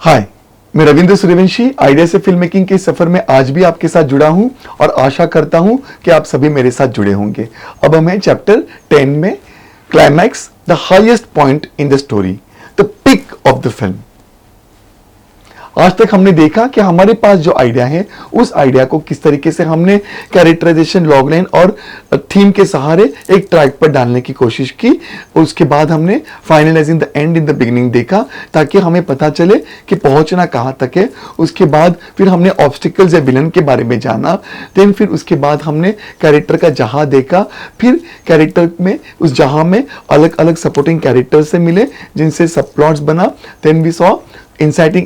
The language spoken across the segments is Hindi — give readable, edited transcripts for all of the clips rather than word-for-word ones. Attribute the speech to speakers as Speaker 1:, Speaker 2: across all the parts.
Speaker 1: हाय, मैं रविंद्र सूर्यवंशी आइडिया से फिल्म मेकिंग के सफर में आज भी आपके साथ जुड़ा हूं और आशा करता हूं कि आप सभी मेरे साथ जुड़े होंगे। अब हम हैं चैप्टर 10 में, climax, the highest point in the story, the peak of the film. आज तक हमने देखा कि हमारे पास जो आइडिया है उस आइडिया को किस तरीके से हमने कैरेक्टराइजेशन, लॉगलाइन और थीम के सहारे एक ट्रैक पर डालने की कोशिश की। उसके बाद हमने finalising the end in the beginning देखा ताकि हमें पता चले कि पहुंचना कहां तक है। उसके बाद फिर हमने ऑब्स्टिकल्स या विलन के बारे में जाना। देन फिर उसके बाद हमने कैरेक्टर का जहां देखा। फिर कैरेक्टर में उस जहां में अलग अलग सपोर्टिंग कैरेक्टर से मिले जिनसे सब प्लॉट्स बना। Then we saw inciting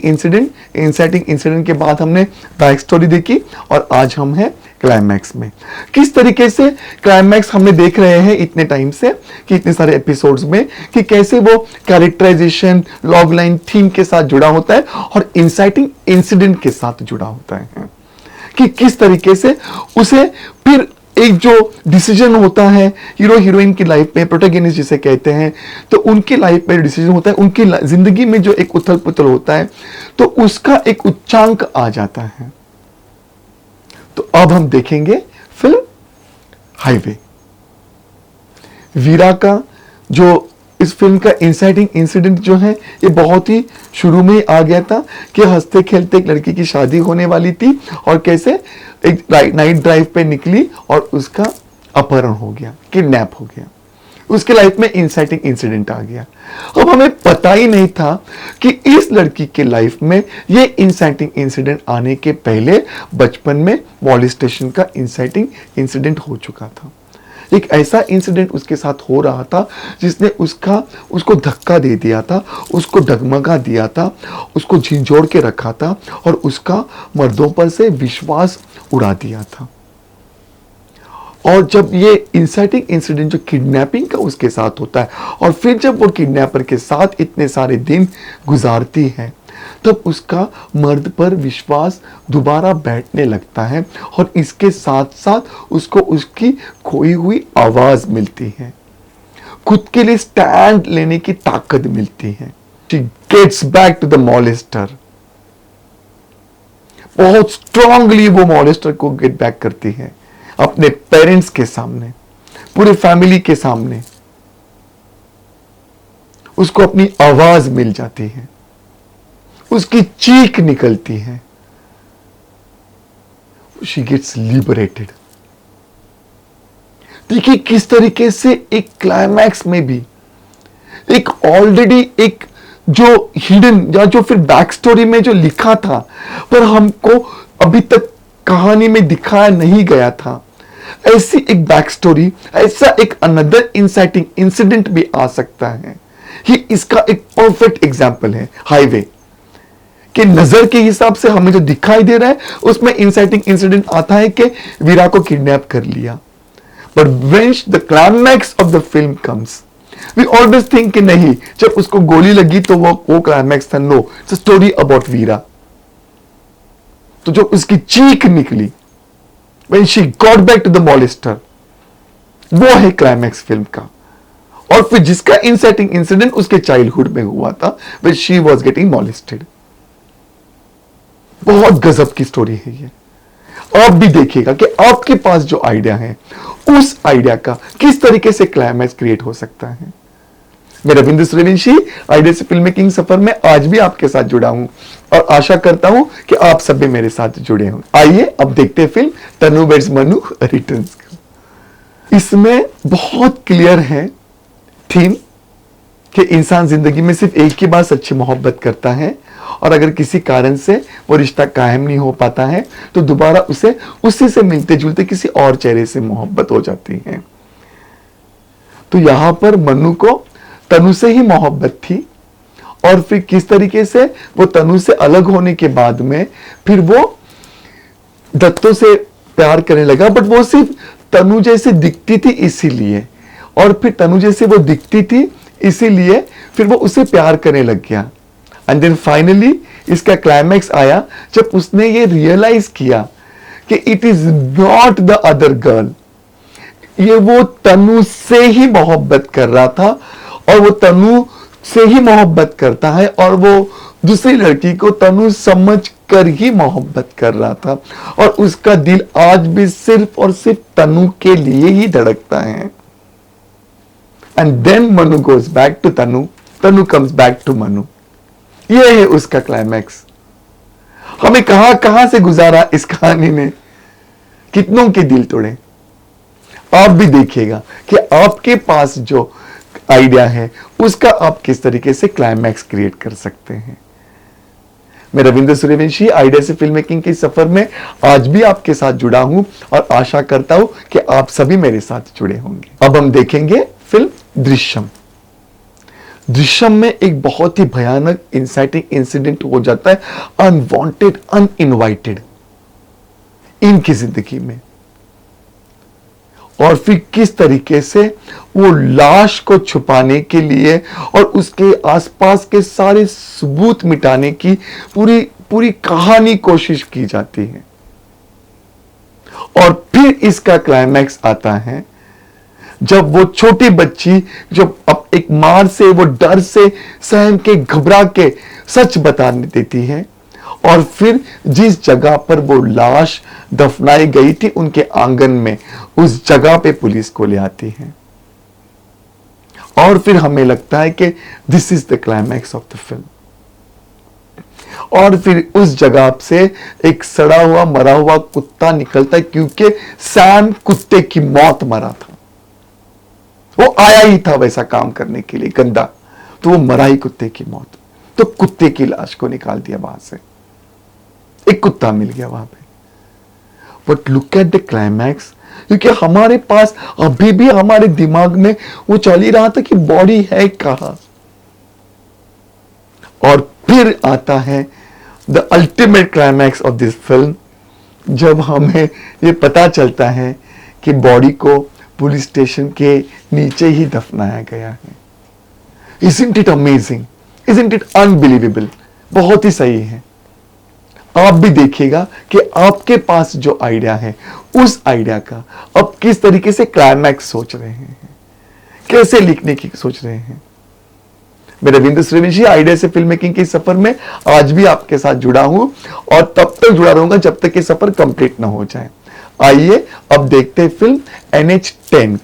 Speaker 1: incident के बाद हमने बैक स्टोरी देखी और आज हम हैं क्लाइमैक्स में। किस तरीके से क्लाइमैक्स हमने देख रहे हैं इतने टाइम से कि इतने सारे एपिसोड्स में कि कैसे वो कैरेक्टराइजेशन, लॉग लाइन, थीम के साथ जुड़ा होता है और इंसाइटिंग इंसिडेंट के साथ जुड़ा होता है कि किस तरीके से उसे फिर एक जो डिसीजन होता है हीरो हीरोइन की लाइफ में, प्रोटैगनिस्ट जिसे कहते हैं, तो उनकी लाइफ में डिसीजन होता है, उनकी जिंदगी में जो एक उथल पुथल होता है तो उसका एक उच्चांक आ जाता है। तो अब हम देखेंगे फिल्म हाईवे। वीरा का जो इस फिल्म का इंसाइटिंग इंसिडेंट जो है ये बहुत ही शुरू में ही आ गया था कि हंसते खेलते एक लड़की की शादी होने वाली थी और कैसे एक नाइट ड्राइव पे निकली और उसका अपहरण हो गया, किडनैप हो गया। उसके लाइफ में इंसाइटिंग इंसिडेंट आ गया। अब हमें पता ही नहीं था कि इस लड़की के लाइफ में ये इंसाइटिंग इंसिडेंट आने के पहले बचपन में मॉलेस्टेशन का इंसाइटिंग इंसिडेंट हो चुका था। एक ऐसा इंसिडेंट उसके साथ हो रहा था जिसने उसको धक्का दे दिया था, उसको डगमगा दिया था, उसको झिंझोड़ के रखा था और उसका मर्दों पर से विश्वास उड़ा दिया था। और जब ये इंसाइटिंग इंसिडेंट जो किडनैपिंग का उसके साथ होता है और फिर जब वो किडनैपर के साथ इतने सारे दिन गुजारती है तब उसका मर्द पर विश्वास दोबारा बैठने लगता है और इसके साथ साथ उसको उसकी खोई हुई आवाज मिलती है, खुद के लिए स्टैंड लेने की ताकत मिलती है। She gets back to the molester। बहुत स्ट्रांगली वो मॉलेस्टर को गेट बैक करती है अपने पेरेंट्स के सामने, पूरे फैमिली के सामने। उसको अपनी आवाज मिल जाती है, उसकी चीख निकलती है। She gets liberated। देखिए किस तरीके से एक क्लाइमैक्स में भी एक ऑलरेडी एक जो हिडन या जो फिर बैक स्टोरी में जो लिखा था पर हमको अभी तक कहानी में दिखाया नहीं गया था, ऐसी एक बैक स्टोरी, ऐसा एक अनदर इंसाइटिंग इंसिडेंट भी आ सकता है। ये इसका एक परफेक्ट एग्जाम्पल है हाईवे कि नजर के हिसाब से हमें जो दिखाई दे रहा है उसमें इंसाइटिंग इंसिडेंट आता है कि वीरा को किडनैप कर लिया। But when the climax of the film comes we always think कि नहीं, जब उसको गोली लगी तो वो क्लाइमैक्स था। No, it's a story about Veera. तो जो उसकी चीख निकली when she got back to the molester, वो है क्लाइमैक्स फिल्म का। और फिर जिसका इंसाइटिंग इंसिडेंट उसके चाइल्डहुड में हुआ था व्हेन शी वाज गेटिंग मॉलेस्टेड। बहुत गजब की स्टोरी है ये। आप भी देखिएगा कि आपके पास जो आइडिया है उस आइडिया का किस तरीके से क्लाइमैक्स क्रिएट हो सकता है। मैं रविंद्र सूर्यवंशी आइडिया से फिल्म मेकिंग सफर में आज भी आपके साथ जुड़ा हूं और आशा करता हूं कि आप सब भी मेरे साथ जुड़े हों। आइए अब देखते हैं फिल्म तनु वेड्स मनु रिटर्न्स। इसमें बहुत क्लियर है थीम कि इंसान जिंदगी में सिर्फ एक ही बार सच्ची मोहब्बत करता है और अगर किसी कारण से वो रिश्ता कायम नहीं हो पाता है तो दोबारा उसे उसी से मिलते जुलते किसी और चेहरे से मोहब्बत हो जाती है। तो यहां पर मनु को तनु से ही मोहब्बत थी और फिर किस तरीके से वो तनु से अलग होने के बाद में फिर वो दत्तों से प्यार करने लगा। बट वो सिर्फ तनु जैसे दिखती थी इसीलिए, और फिर तनु जैसे वो दिखती थी इसीलिए फिर वो उसे प्यार करने लग गया। एंड देन फाइनली इसका क्लाइमैक्स आया जब उसने ये रियलाइज किया कि it is not the other girl, ये वो तनु से ही मोहब्बत कर रहा था और वो तनु से ही मोहब्बत करता है और वो दूसरी लड़की को तनु समझ कर ही मोहब्बत कर रहा था और उसका दिल आज भी सिर्फ और सिर्फ तनु के लिए ही धड़कता है। And then Manu goes back to Tanu, Tanu comes back to Manu. यह है उसका क्लाइमैक्स। हमें कहां कहां से गुजारा इस कहानी ने, कितनों के दिल तोड़े। आप भी देखिएगा कि आपके पास जो आइडिया है उसका आप किस तरीके से क्लाइमैक्स क्रिएट कर सकते हैं। मैं रविंद्र सूर्यवंशी आइडिया से फिल्म मेकिंग के सफर में आज भी आपके साथ जुड़ा हूं और आशा करता हूं कि आप सभी मेरे साथ जुड़े होंगे। अब हम देखेंगे फिल्म दृश्यम। दृश्यम में एक बहुत ही भयानक इंसाइटिंग इंसिडेंट हो जाता है, अनवांटेड, अनइनवाइटेड इनकी जिंदगी में। और फिर किस तरीके से वो लाश को छुपाने के लिए और उसके आसपास के सारे सबूत मिटाने की पूरी पूरी कहानी कोशिश की जाती है। और फिर इसका क्लाइमैक्स आता है जब वो छोटी बच्ची जब अब एक मार से, वो डर से सहम के, घबरा के सच बता देती है और फिर जिस जगह पर वो लाश दफनाई गई थी उनके आंगन में, उस जगह पे पुलिस को ले आती है। और फिर हमें लगता है कि this is the climax of the film. और फिर उस जगह से एक सड़ा हुआ मरा हुआ कुत्ता निकलता है, क्योंकि सैम कुत्ते की मौत मरा था। वो आया ही था वैसा काम करने के लिए गंदा, तो वो मरा ही कुत्ते की मौत। तो कुत्ते की लाश को निकाल दिया वहां से, एक कुत्ता मिल गया वहां पे। But look at the climax, क्योंकि हमारे पास अभी भी हमारे दिमाग में वो चल ही रहा था कि बॉडी है कहां। और फिर आता है the ultimate climax of this film, जब हमें ये पता चलता है कि बॉडी को पुलिस स्टेशन के नीचे ही दफनाया गया है। Isn't it amazing? Isn't it unbelievable? बहुत ही सही है। आप भी देखिएगा कि आपके पास जो आइडिया है उस आइडिया का अब किस तरीके से क्लाइमैक्स सोच रहे हैं, कैसे लिखने की सोच रहे हैं। मैं रविंद्र सूर्यवंशी आइडिया से फिल्म मेकिंग के सफर में आज भी आपके साथ जुड़ा हूं और तब तक जुड़ा रहूंगा जब तक ये सफर कंप्लीट ना हो जाए। आइए अब देखते हैं फिल्म NH-10।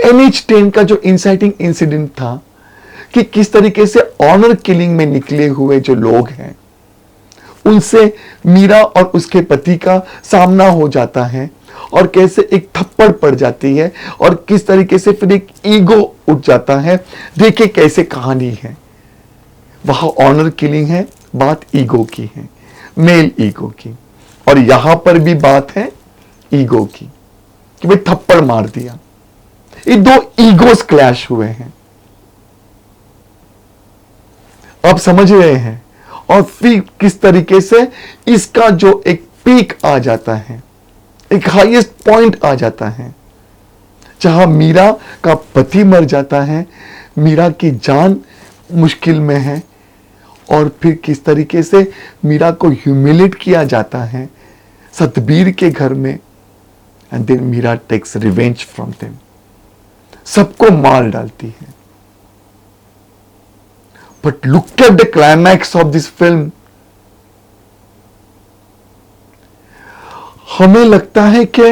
Speaker 1: NH-10 का जो इंसाइटिंग इंसिडेंट था कि किस तरीके से ऑनर किलिंग में निकले हुए जो लोग हैं उनसे मीरा और उसके पति का सामना हो जाता है और कैसे एक थप्पड़ पड़ जाती है और किस तरीके से फिर एक ईगो उठ जाता है। देखिए कैसे कहानी है। वहां ऑनर किलिंग है, बात ईगो की है, मेल ईगो की। और यहां पर भी बात है ईगो की कि भाई थप्पड़ मार दिया। ये दो ईगोस क्लैश हुए हैं, आप समझ रहे हैं। और फिर किस तरीके से इसका जो एक पीक आ जाता है, एक हाईएस्ट पॉइंट आ जाता है, जहां मीरा का पति मर जाता है, मीरा की जान मुश्किल में है और फिर किस तरीके से मीरा को ह्यूमिलेट किया जाता है सतबीर के घर में। And then Meera takes revenge from them, सबको मार डालती है। But look at the climax of this film. हमें लगता है कि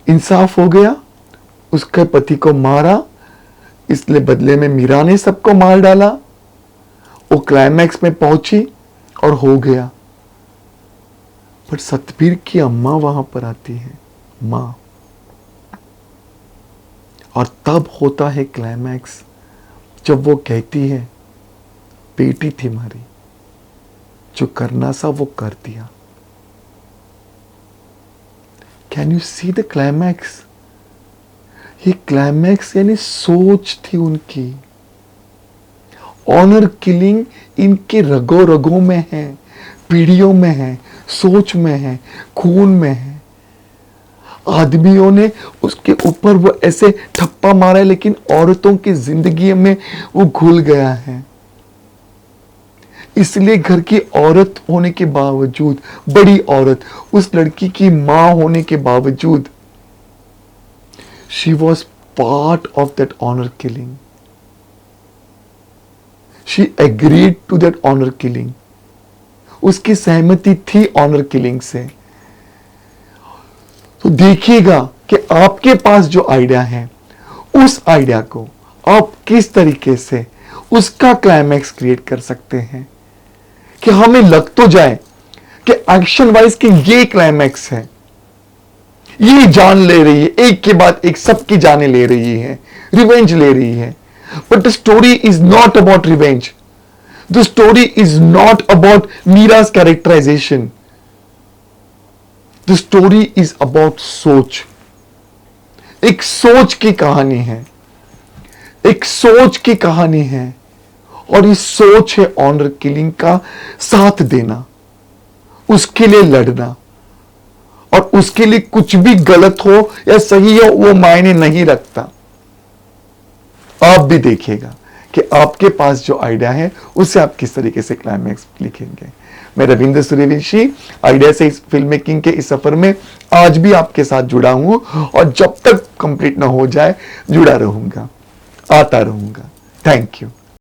Speaker 1: इंसाफ हो गया, उसके पति को मारा, इसलिए बदले में मीरा ने सबको मार डाला। वो क्लाइमैक्स में पहुंची और हो गया। पर सतबीर की अम्मा वहां पर आती है, मां, और तब होता है क्लाइमैक्स जब वो कहती है बेटी थी हमारी, जो करना सा वो कर दिया। Can you see the climax? ये क्लाइमैक्स यानी सोच थी उनकी। ऑनर किलिंग इनके रगों रगों में है, पीढ़ियों में है, सोच में है, खून में है। आदमियों ने उसके ऊपर वो ऐसे ठप्पा मारा है, लेकिन औरतों की जिंदगी में वो घुल गया है। इसलिए घर की औरत होने के बावजूद, बड़ी औरत, उस लड़की की मां होने के बावजूद, she was part of that honour killing. She agreed to that honour killing, उसकी सहमति थी ऑनर किलिंग से। तो देखिएगा कि आपके पास जो आइडिया है, उस आइडिया को आप किस तरीके से उसका क्लाइमैक्स क्रिएट कर सकते हैं कि हमें लग तो जाए कि एक्शन वाइज कि ये क्लाइमैक्स है, ये जान ले रही है, एक के बाद एक सबकी जाने ले रही है, रिवेंज ले रही है। But the story is not about revenge, the story is not about Meera's characterisation, the story is about सोच। एक सोच की कहानी है, एक सोच की कहानी है, और ये सोच है ऑनर किलिंग का साथ देना, उसके लिए लड़ना, और उसके लिए कुछ भी गलत हो या सही हो वो मायने नहीं रखता। आप भी देखिएगा कि आपके पास जो आइडिया है उससे आप किस तरीके से क्लाइमैक्स लिखेंगे। मैं रविंद्र सूर्यवंशी आइडिया से इस फिल्म मेकिंग के इस सफर में आज भी आपके साथ जुड़ा हूं, और जब तक कंप्लीट ना हो जाए जुड़ा रहूंगा, आता रहूंगा। Thank you.